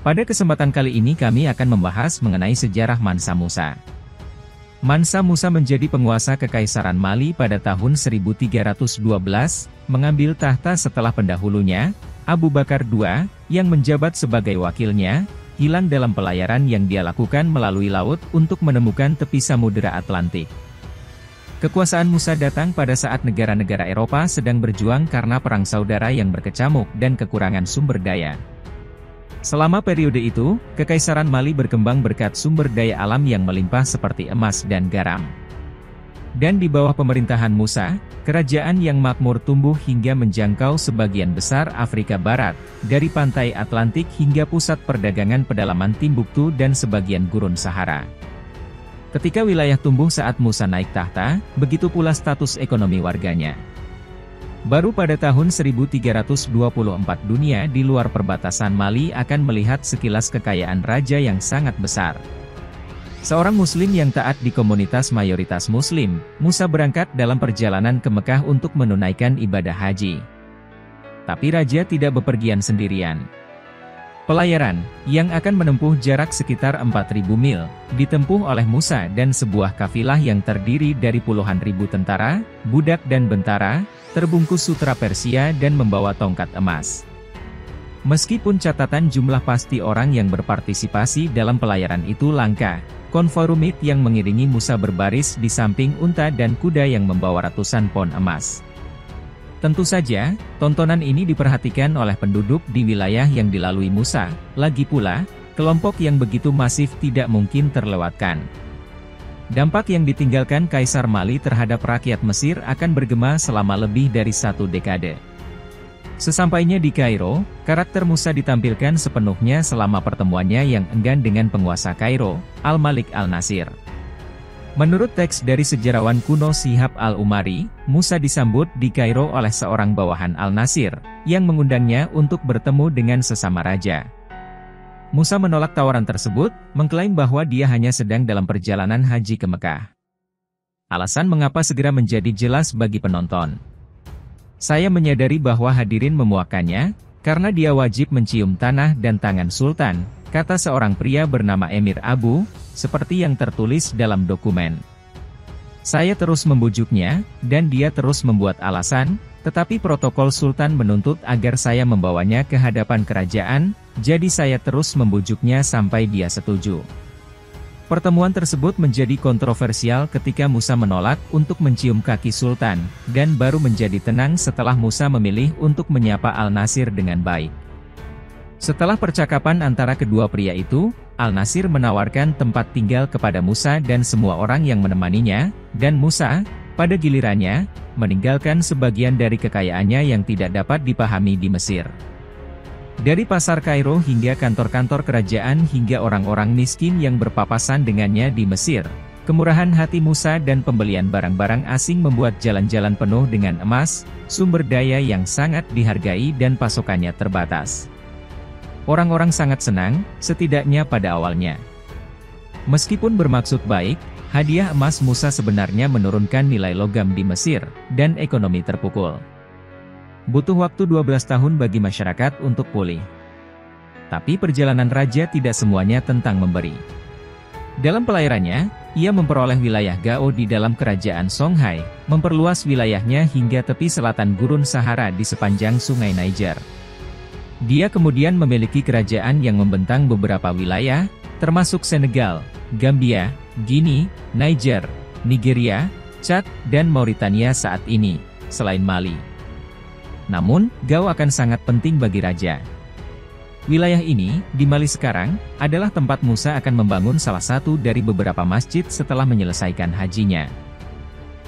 Pada kesempatan kali ini kami akan membahas mengenai sejarah Mansa Musa. Mansa Musa menjadi penguasa Kekaisaran Mali pada tahun 1312, mengambil tahta setelah pendahulunya, Abu Bakar II, yang menjabat sebagai wakilnya, hilang dalam pelayaran yang dia lakukan melalui laut untuk menemukan tepi Samudera Atlantik. Kekuasaan Musa datang pada saat negara-negara Eropa sedang berjuang karena perang saudara yang berkecamuk dan kekurangan sumber daya. Selama periode itu, Kekaisaran Mali berkembang berkat sumber daya alam yang melimpah seperti emas dan garam. Dan di bawah pemerintahan Musa, kerajaan yang makmur tumbuh hingga menjangkau sebagian besar Afrika Barat, dari pantai Atlantik hingga pusat perdagangan pedalaman Timbuktu dan sebagian gurun Sahara. Ketika wilayah tumbuh saat Musa naik tahta, begitu pula status ekonomi warganya. Baru pada tahun 1324 dunia di luar perbatasan Mali akan melihat sekilas kekayaan raja yang sangat besar. Seorang muslim yang taat di komunitas mayoritas muslim, Musa berangkat dalam perjalanan ke Mekah untuk menunaikan ibadah haji. Tapi raja tidak bepergian sendirian. Pelayaran, yang akan menempuh jarak sekitar 4.000 mil, ditempuh oleh Musa dan sebuah kafilah yang terdiri dari puluhan ribu tentara, budak dan bentara, terbungkus sutra Persia dan membawa tongkat emas. Meskipun catatan jumlah pasti orang yang berpartisipasi dalam pelayaran itu langka, konvoi rumit yang mengiringi Musa berbaris di samping unta dan kuda yang membawa ratusan pon emas. Tentu saja, tontonan ini diperhatikan oleh penduduk di wilayah yang dilalui Musa, lagi pula, kelompok yang begitu masif tidak mungkin terlewatkan. Dampak yang ditinggalkan Kaisar Mali terhadap rakyat Mesir akan bergema selama lebih dari 1 dekade. Sesampainya di Kairo, karakter Musa ditampilkan sepenuhnya selama pertemuannya yang enggan dengan penguasa Kairo, Al-Malik Al-Nasir. Menurut teks dari sejarawan kuno Shihab Al-Umari, Musa disambut di Kairo oleh seorang bawahan Al-Nasir, yang mengundangnya untuk bertemu dengan sesama raja. Musa menolak tawaran tersebut, mengklaim bahwa dia hanya sedang dalam perjalanan haji ke Mekah. Alasan mengapa segera menjadi jelas bagi penonton. Saya menyadari bahwa hadirin memuakannya, karena dia wajib mencium tanah dan tangan Sultan, kata seorang pria bernama Emir Abu, seperti yang tertulis dalam dokumen. Saya terus membujuknya, dan dia terus membuat alasan, tetapi protokol Sultan menuntut agar saya membawanya ke hadapan kerajaan, jadi saya terus membujuknya sampai dia setuju. Pertemuan tersebut menjadi kontroversial ketika Musa menolak untuk mencium kaki Sultan, dan baru menjadi tenang setelah Musa memilih untuk menyapa Al-Nasir dengan baik. Setelah percakapan antara kedua pria itu, Al-Nasir menawarkan tempat tinggal kepada Musa dan semua orang yang menemaninya, dan Musa, pada gilirannya, meninggalkan sebagian dari kekayaannya yang tidak dapat dipahami di Mesir. Dari pasar Kairo hingga kantor-kantor kerajaan hingga orang-orang miskin yang berpapasan dengannya di Mesir, kemurahan hati Musa dan pembelian barang-barang asing membuat jalan-jalan penuh dengan emas, sumber daya yang sangat dihargai dan pasokannya terbatas. Orang-orang sangat senang, setidaknya pada awalnya. Meskipun bermaksud baik, hadiah emas Musa sebenarnya menurunkan nilai logam di Mesir, dan ekonomi terpukul. Butuh waktu 12 tahun bagi masyarakat untuk pulih. Tapi perjalanan raja tidak semuanya tentang memberi. Dalam pelayarannya, ia memperoleh wilayah Gao di dalam kerajaan Songhai, memperluas wilayahnya hingga tepi selatan gurun Sahara di sepanjang sungai Niger. Dia kemudian memiliki kerajaan yang membentang beberapa wilayah, termasuk Senegal, Gambia, Guinea, Niger, Nigeria, Chad, dan Mauritania saat ini, selain Mali. Namun, Gao akan sangat penting bagi raja. Wilayah ini, di Mali sekarang, adalah tempat Musa akan membangun salah satu dari beberapa masjid setelah menyelesaikan hajinya.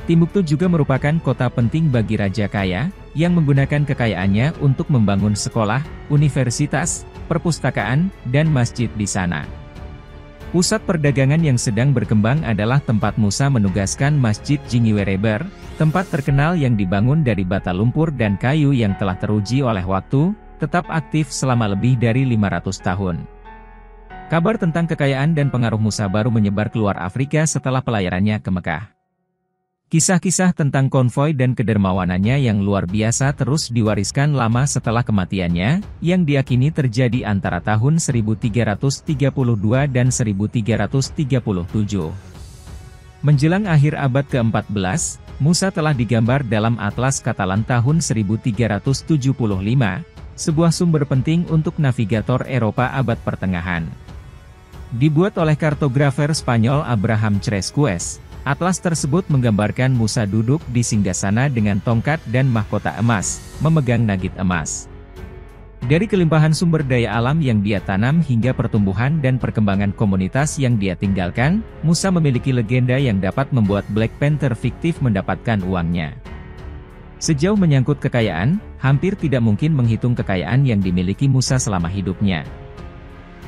Timbuktu juga merupakan kota penting bagi raja kaya, yang menggunakan kekayaannya untuk membangun sekolah, universitas, perpustakaan, dan masjid di sana. Pusat perdagangan yang sedang berkembang adalah tempat Musa menugaskan Masjid Jingiwereber, tempat terkenal yang dibangun dari bata lumpur dan kayu yang telah teruji oleh waktu, tetap aktif selama lebih dari 500 tahun. Kabar tentang kekayaan dan pengaruh Musa baru menyebar keluar Afrika setelah pelayarannya ke Mekah. Kisah-kisah tentang konvoi dan kedermawanannya yang luar biasa terus diwariskan lama setelah kematiannya, yang diakini terjadi antara tahun 1332 dan 1337. Menjelang akhir abad ke-14, Musa telah digambar dalam Atlas Katalan tahun 1375, sebuah sumber penting untuk navigator Eropa abad pertengahan. Dibuat oleh kartografer Spanyol Abraham Chrescues, atlas tersebut menggambarkan Musa duduk di singgasana dengan tongkat dan mahkota emas, memegang nagit emas. Dari kelimpahan sumber daya alam yang dia tanam hingga pertumbuhan dan perkembangan komunitas yang dia tinggalkan, Musa memiliki legenda yang dapat membuat Black Panther fiktif mendapatkan uangnya. Sejauh menyangkut kekayaan, hampir tidak mungkin menghitung kekayaan yang dimiliki Musa selama hidupnya.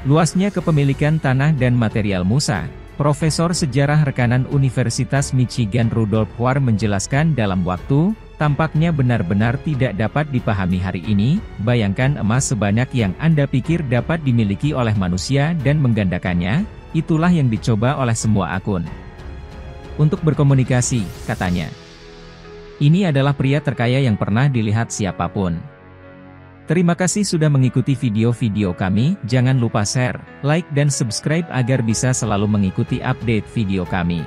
Luasnya kepemilikan tanah dan material Musa, Profesor Sejarah Rekanan Universitas Michigan Rudolf Hoare menjelaskan dalam waktu, tampaknya benar-benar tidak dapat dipahami hari ini. Bayangkan emas sebanyak yang Anda pikir dapat dimiliki oleh manusia dan menggandakannya, itulah yang dicoba oleh semua akun. Untuk berkomunikasi, katanya. Ini adalah pria terkaya yang pernah dilihat siapapun. Terima kasih sudah mengikuti video-video kami, jangan lupa share, like dan subscribe agar bisa selalu mengikuti update video kami.